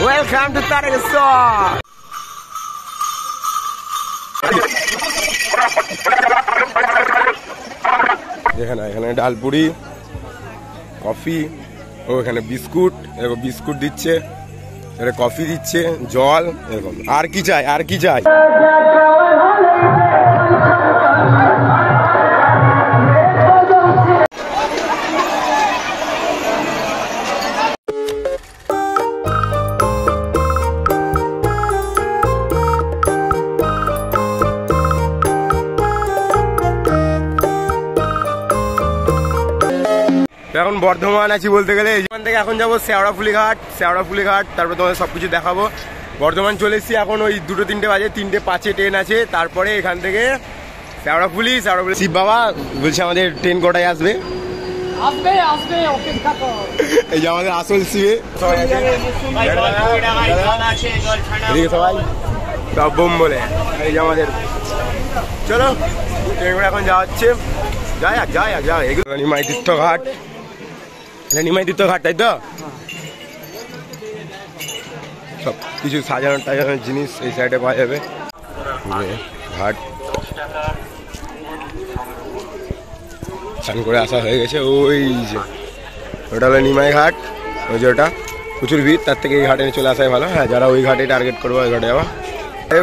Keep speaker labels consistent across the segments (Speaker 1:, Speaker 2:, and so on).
Speaker 1: Welcome to Tarakeswar. এখানে dal puri, coffee, ও এখানে biscuit, এরকম বিস্কুট দিচ্ছে, এখানে কফি দিচ্ছে, জল, এরকম। আর কি চাই, আর কি চাই? এখন বর্ধমান আছি বলতে গেলে। এখান থেকে এখন যাবো শেওড়াফুলি ঘাট, তারপর তোমাদের সবকিছু দেখাবো। বর্ধমান চলে এসেছি, এখন ওই 2-3টে বাজে, 3:05 ট্রেন আছে। তারপরে এখান থেকে শেওড়াফুলি। শিব বাবা বলছে আমাদের ট্রেন কটায় আসবে? এই যে আমাদের আসল শিবে সবাই আছে, এদিকে সবাই সব বোম বলে। এই যে আমাদের, চলো ট্রেন এখন যাওয়া হচ্ছে, যাই এগুলো নিমাই তীর্থ ঘাট, তাই তো? সব কিছু সাজানোর জিনিস এই সাইডে পাওয়া যাবে। ঘাট স্নান করে আসা হয়ে গেছে। ওই যে ওটা হলো নিমাই ঘাট, ওই যে ওটা প্রচুর ভিড়, তার থেকে এই ঘাটে চলে আসাই ভালো। হ্যাঁ, যারা ওই ঘাটে টার্গেট করবো ওই ঘাটে যাওয়া।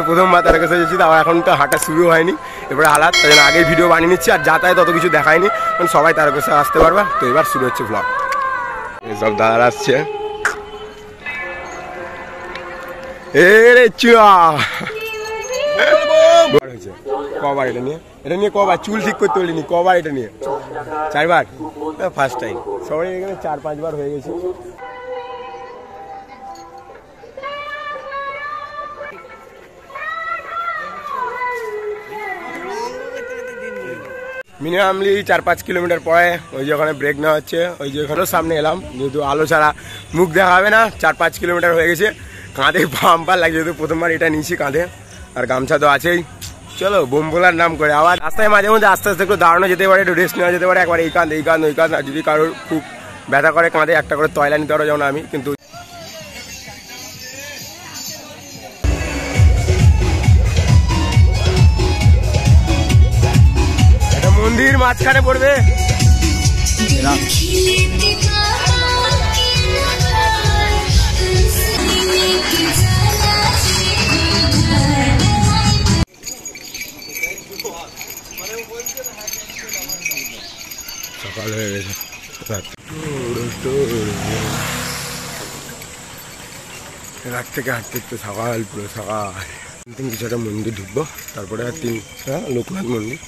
Speaker 1: প্রথমবার তার কাছে যাচ্ছি, তাও এখন তো হাঁটা শুরু হয়নি, এবারে হালাত, তাই জন্য আগেই ভিডিও বানিয়ে নিচ্ছি। আর যাতায়াত অত কিছু দেখায়নি, কারণ সবাই তার কাছে আসতে পারবা। তো এবার শুরু হচ্ছে ব্লগ। সব দাদারা আসছে। কবার এটা নিয়ে কবার চুল ঠিক করতে বলিনি, কবার এটা নিয়ে? 4বার, ফার্স্ট টাইম। সবাই এখানে 4-5 বার হয়ে গেছে। মিনিমামলি 4-5 কিলোমিটার পরে ওই যে ওখানে ব্রেক নেওয়া হচ্ছে, ওই যে ওখানেও সামনে এলাম, যেহেতু আলো ছাড়া মুখ দেখা হবে না। 4-5 কিলোমিটার হয়ে গেছে, কাঁধে পাম্পার লাগে, যেহেতু প্রথমবার এটা নিয়েছি কাঁধে, আর গামছা তো আছেই। চলো বোম বলার নাম করে আবার রাস্তায় মাঝে মধ্যে আস্তে আস্তে একটু দাঁড়ানো যেতে পারে, একটু রেস্ট নেওয়া যেতে পারে। একবার এই কাঁধ ওই কাঁধ, আর যদি কারোর খুব ব্যথা করে কাঁধে, একটা করে তয়লা নিতে পারো, যেমন আমি। কিন্তু মন্দির মাঝখানে পড়বে। সকাল হয়ে গেছে, রাত থেকে হাঁটতে একটু সকাল, পুরো সকাল। কিছু একটা মন্দির ঢুকবো, তারপরে লোকনাথ মন্দির,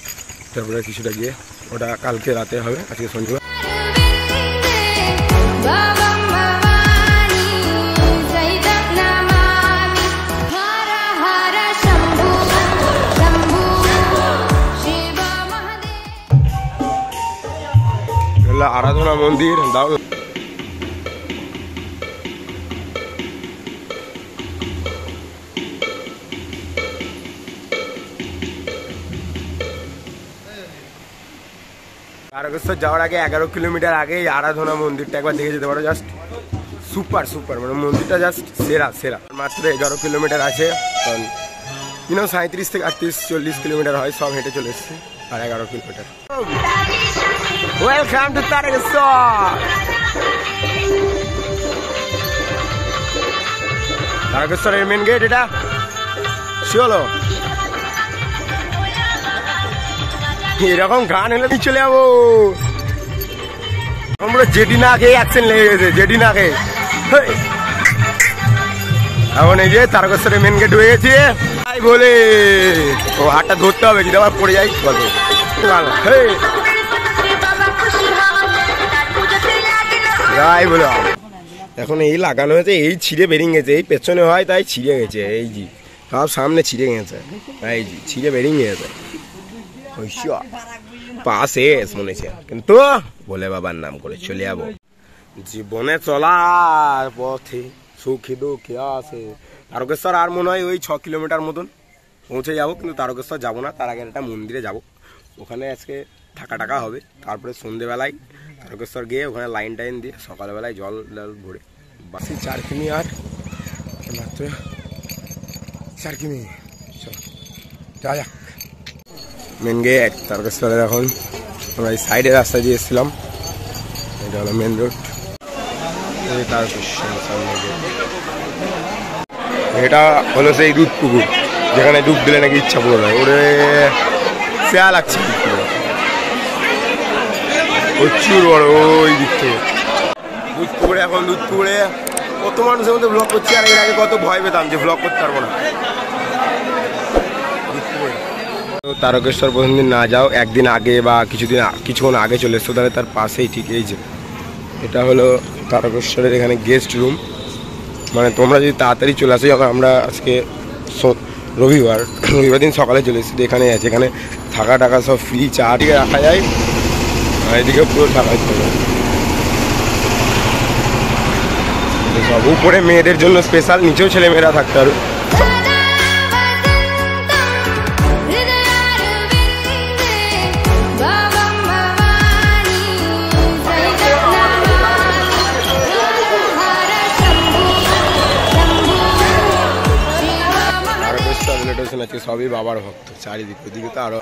Speaker 1: তারপরে কিছুটা গিয়ে ওটা কালকে রাতে হবে, আজকে শনিবার। আরাধনা মন্দির দাও। তারকেশ্বর যাওয়ার আগে 11 কিলোমিটার আগে এই আরাধনা মন্দিরটা একবার দেখে যেতে পারো। জাস্ট সুপার, মানে মন্দিরটা জাস্ট সেরা। মাত্র 11 কিলোমিটার আছে, কারণ 37 থেকে 38-40 কিলোমিটার হয়, সব হেঁটে চলে এসছে। আর 11 কিলোমিটার। Welcome to Tarakeswar. তারকেশ্বরের মেন গেট এটা। চলো, এরকম গান হলে চলে যাবো। আমরা জেডি না খেয়ে অ্যাকশন লেগে গেছে, জেডি না খেয়ে। এখন এই যে তারকেশ্বরের মেন গেট হয়ে গেছে। তাই বলে ও হাতটা ধরতে হবে, যদি আবার পড়ে যাই বলো। যাই বলো, এখন এই লাগানো হয়েছে, এই ছিঁড়ে বেরিয়ে গেছে। এই পেছনে হয় তাই ছিঁড়ে গেছে, এই জি সব সামনে ছিঁড়ে গেছে, এই জি ছিঁড়ে বেরিয়ে গেছে। পাশে মনে হচ্ছে, কিন্তু বলে বাবার নাম করে চলে যাবো। জীবনে চলার পথে সুখী দুঃখী আছে। তারকেশ্বর আর মনে হয় ওই 6 কিলোমিটার মতন পৌঁছে যাবো, কিন্তু তারকেশ্বর যাবো না, তার আগে একটা মন্দিরে যাবো। ওখানে আজকে থাকা টাকা হবে, তারপরে সন্ধ্যেবেলায় তারকেশ্বর গিয়ে ওখানে লাইন টাইন দিয়ে সকালবেলায় জল ভরে বাসি 4 কিমি আর মাত্র 4 কিমি। চলো যা যাক মেন গেট তারকেশ্বরে। এখন আমরা এই সাইডের রাস্তা দিয়ে এসেছিলাম, এটা হলো মেন রোড তারকেশ্বর সামনে। এটা হলো সেই দুধ পুকুর যেখানে ডুব দিলে নাকি ইচ্ছা পড়ে যায়, ওরে পেয়া লাগছে প্রচুর বড় ওই দিক থেকে। দুধ পুকুরে এখন দুধ পুকুরে কত মানুষের মধ্যে ব্লগ করছি, আর এর আগে কত ভয় পেতাম যে ব্লগ করতে পারবো না। তারকেশ্বর প্রথম দিন না যাও, একদিন আগে বা কিছুক্ষণ আগে চলে এসছো, তাহলে তার পাশেই ঠিক এই যে এটা হলো তারকেশ্বরের এখানে গেস্ট রুম। মানে তোমরা যদি তাড়াতাড়ি চলে আসো, যখন আমরা আজকে রবিবার দিন সকালে চলে এসেছি, এখানে আছে, এখানে থাকা টাকা সব ফ্রি, চা টিকে রাখা যায়, আর এদিকে পুরো টাকা চলে সব। উপরে মেয়েদের জন্য স্পেশাল, নিচেও ছেলে মেয়েরা থাকতে পারবে। আছে সবই বাবার ভক্ত চারিদিকে, ওদিকে তো আরো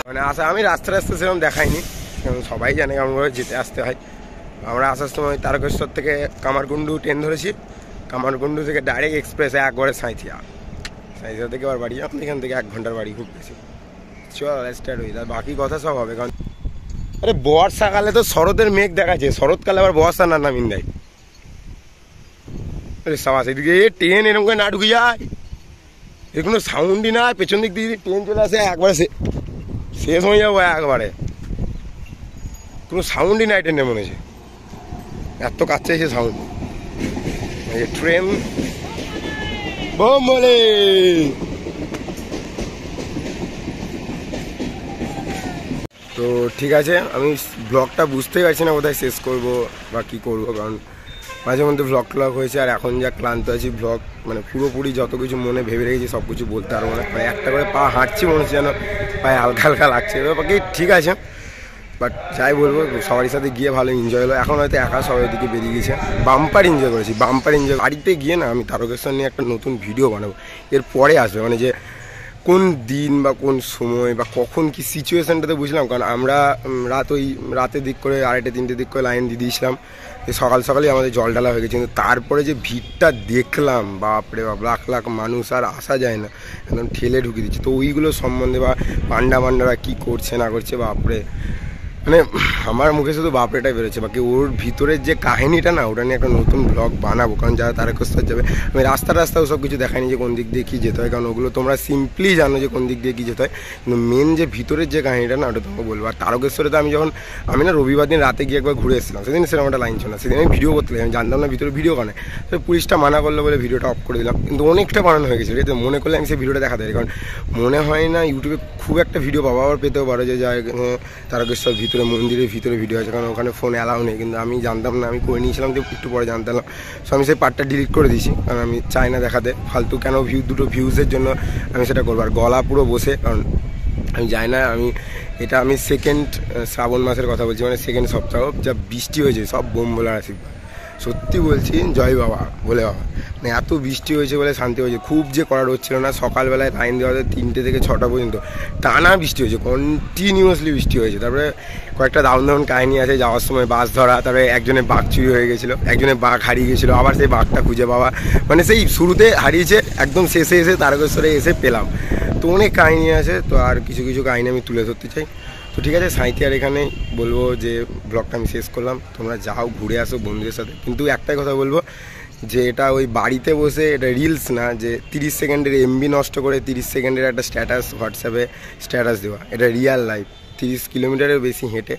Speaker 1: মানে আসা। আমি রাস্তা সেরকম দেখাইনি, কারণ সবাই জানে কেমন করে যেতে আসতে হয়। আমরা আসার সময় তারকেশ্বর থেকে কামারকুণ্ডু ট্রেন ধরেছি, কামারকুণ্ডু থেকে ডাইরেক্ট এক্সপ্রেসে একবারে সাঁইথিয়া থেকে আবার বাড়ি, এখান থেকে 1 ঘন্টার বাড়ি, খুব বেশি। চল স্টার্ট হয়ে যায়, বাকি কথা সব হবে। কারণ আরে বর্ষাকালে তো শরতের মেঘ দেখাচ্ছে, শরৎকালে আবার বর্ষা না নামিন দেয়। সাবাস, এদিকে ট্রেন এরকম করে না ঢুকে যায়, এর কোনো সাউন্ডই না, পেছন দিক দিয়ে ট্রেন চলে আসে একবারে শেষ হয়ে যাবো একবারে, কোনো সাউন্ডই নাই ট্রেনের, মনে হচ্ছে এত কাছে এসে সাউন্ড। ট্রেন বলে তো ঠিক আছে। আমি ব্লগটা বুঝতেই পারছি না কোথায় শেষ করব বা কী করবো, কারণ মাঝে মধ্যে ব্লগ হয়েছে, আর এখন যা ক্লান্ত আছি, ব্লগ মানে পুরোপুরি যত কিছু মনে ভেবে রেখেছি সব কিছু বলতে পারবো না। মানে একটা করে পা হাঁটছি, মনে হচ্ছে যেন পায়ে হালকা হালকা লাগছে, বাকি ঠিক আছে। বাট যাই বলবো, সবারই সাথে গিয়ে ভালো এনজয় হলো। এখন হয়তো একা সবাই ওদিকে বেরিয়ে গেছে, বাম্পার এনজয় করেছি, বাম্পার এনজয়। বাড়িতে গিয়ে না আমি তারকেশ্বর নিয়ে একটা নতুন ভিডিও বানাবো, এর পরে আসবে, মানে যে কোন দিন বা কোন সময় বা কখন কি সিচুয়েশানটাতে বুঝলাম। কারণ আমরা রাতের দিক করে 2:30-3টে দিক করে লাইন দিয়ে দিয়েছিলাম, সকাল সকালেই আমাদের জল ঢালা হয়ে গেছে। কিন্তু তারপরে যে ভিড়টা দেখলাম, বাপরে বাপ, লাখ লাখ মানুষ, আর আসা যায় না, একদম ঠেলে ঢুকিয়ে দিচ্ছে। তো ওইগুলো সম্বন্ধে বা পান্ডারা কী করছে না করছে, বাপরে, মানে আমার মুখে শুধু বাপরেটাই বেরোচ্ছে। বাকি ওর ভিতরের যে কাহিনিটা না, ওটা নিয়ে একটা নতুন ব্লগ বানাবো। কারণ যারা তারকেশ্বর যাবে, আমি রাস্তাও সব কিছু দেখাইনি যে কোন দিক দিয়ে কী যেতে হয়, কারণ ওগুলো তোমরা সিম্পলি জানো যে কোন দিক দিয়ে কী যেতে হয়, কিন্তু মেন যে ভিতরের যে কাহিনিটা না, ওটা তোমাকে বলবো। আর তারকেশ্বরে তো আমি না রবিবার দিন রাতে গিয়ে একবার ঘুরে এসেছিলাম, সেদিন সেরকম একটা লাইন ছিল না, সেদিন আমি ভিডিও করতে আমি জানতাম না ভিতরে ভিডিও কানে, তো পুলিশটা মানা করলো বলে ভিডিওটা অফ করে দিলাম। কিন্তু অনেকটা বানানো হয়ে গেছে, এতে মনে করলে আমি সেই ভিডিওটা দেখাতে পারি, কারণ মনে হয় না ইউটিউবে খুব একটা ভিডিও পাবো, আবার পেতেও পারো যে যায় তারকেশ্বর ভিতরে মন্দিরের ভিতরে ভিডিও আছে, কারণ ওখানে ফোন অ্যালাউ নেই। কিন্তু আমি জানতাম না, আমি করে নিয়েছিলাম, যে একটু পরে জানতাম। সো আমি সেই পার্টটা ডিলিট করে দিয়েছি, কারণ আমি চাই না দেখাতে ফালতু, কেন দুটো ভিউজের জন্য আমি সেটা করবো। আর গলা পুরো বসে, কারণ আমি যাই না, আমি সেকেন্ড শ্রাবণ মাসের কথা বলছি, মানে সেকেন্ড সপ্তাহ যা বৃষ্টি হয়েছে, সব বোম বলার আশীর্বাদ, সত্যি বলছি, জয় বাবা বলে বাবা। মানে এত বৃষ্টি হয়েছে বলে শান্তি হয়েছে, খুব যে করার হচ্ছিল না। সকালবেলায় লাইন দেওয়া হচ্ছে 3টে থেকে 6টা পর্যন্ত টানা বৃষ্টি হয়েছে, কন্টিনিউয়াসলি বৃষ্টি হয়েছে। তারপরে কয়েকটা দারুণ কাহিনী আছে, যাওয়ার সময় বাস ধরা, তারপরে একজনের বাঘ চুরি হয়ে গেছিলো, একজনের বাঘ হারিয়ে গেছিলো, আবার সেই বাঘটা খুঁজে পাওয়া, মানে সেই শুরুতে হারিয়েছে, একদম শেষে এসে তারকেশ্বরে এসে পেলাম। তো অনেক কাহিনী আছে, তো আর কিছু কিছু কাহিনী আমি তুলে ধরতে চাই। তো ঠিক আছে, সাঁইথিয়ার এখানে বলবো যে ব্লগটা আমি শেষ করলাম। তোমরা যাও, ঘুরে আসো বন্ধুদের সাথে, কিন্তু একটাই কথা বলবো যে এটা ওই বাড়িতে বসে এটা রিলস না, যে 30 সেকেন্ডের এমবি নষ্ট করে 30 সেকেন্ডের একটা স্ট্যাটাস হোয়াটসঅ্যাপে স্ট্যাটাস দেওয়া, এটা রিয়াল লাইফ। 30 কিলোমিটারের বেশি হেঁটে,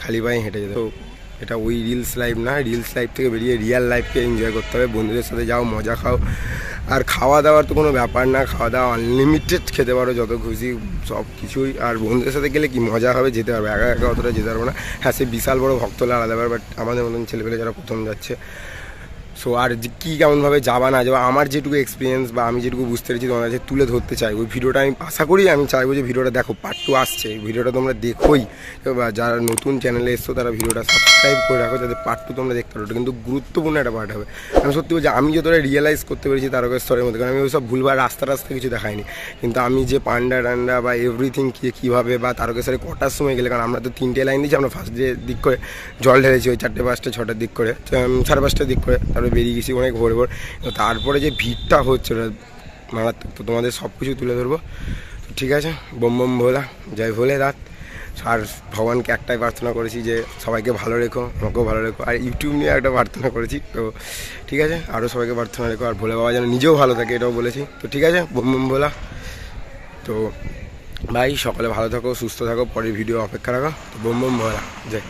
Speaker 1: খালি পায়ে হেঁটে যেতে। তো এটা ওই রিলস লাইফ না, রিলস লাইফ থেকে বেরিয়ে রিয়েল লাইফকে এনজয় করতে হবে। বন্ধুদের সাথে যাও, মজা খাও, আর খাওয়া দাওয়ার তো কোনো ব্যাপার না, খাওয়া দাওয়া আনলিমিটেড খেতে পারো যত খুশি, সব কিছুই। আর বন্ধুদের সাথে গেলে কি মজা হবে, যেতে পারবে, একা একা অতটা যেতে পারবো না। হ্যাঁ, সে বিশাল বড় ভক্ত হলে আলাদা ব্যাপার, বাট আমাদের মতন ছেলেপেলে যারা প্রথম যাচ্ছে, সো আর কী কেমনভাবে যাবা না যাবা, আমার যেটুকু এক্সপিরিয়েন্স বা আমি যেটুকু বুঝতে পেরেছি তোমার কাছে তুলে ধরতে চাই। ওই ভিডিওটা আমি আশা করি, আমি চাইবো যে ভিডিওটা দেখো, পার্ট 2 আসছে, ভিডিওটা তোমরা দেখোই। যারা নতুন চ্যানেলে এসছো তারা ভিডিওটা সাবস্ক্রাইব করে রাখো, যাতে পার্ট 2 তোমরা দেখতে পারো। ওটা কিন্তু গুরুত্বপূর্ণ একটা পার্ট হবে। আমি সত্যি বলছি, আমি যতটা রিয়েলাইজ করতে পেরেছি তারকেশ্বরের মধ্যে, কারণ আমি ওই সব ভুলবার রাস্তা কিছু দেখাইনি, কিন্তু আমি যে পান্ডা টান্ডা বা এভরিথিং কীভাবে বা তারকেশ্বরে কটার সময় গেলে, কারণ আমরা তো 3টে লাইন দিচ্ছি, আমরা ফার্স্ট দিক করে জল ঢেলেছি ওই 4টে 5টে 6টার দিক করে, 5:30টার দিক করে, তারপরে বেরিয়ে গেছি অনেক ভোর। তারপরে যে ভিড়টা হচ্ছে মারাত্মক, তো তোমাদের সব কিছু তুলে ধরবো। তো ঠিক আছে, বোম বোম ভোলা, জয় ভোলেনাথ। আর ভগবানকে একটাই প্রার্থনা করেছি যে সবাইকে ভালো রেখো, আমাকেও ভালো রেখো, আর ইউটিউব নিয়ে একটা প্রার্থনা করেছি। তো ঠিক আছে, আরও সবাইকে প্রার্থনা রেখো, আর ভোলে বাবা যেন নিজেও ভালো থাকে এটাও বলেছি। তো ঠিক আছে, বোম বোম ভোলা। তো ভাই সকালে ভালো থাকো, সুস্থ থাকো, পরের ভিডিও অপেক্ষা রাখো। তো বোম বোম ভোলা, জয়।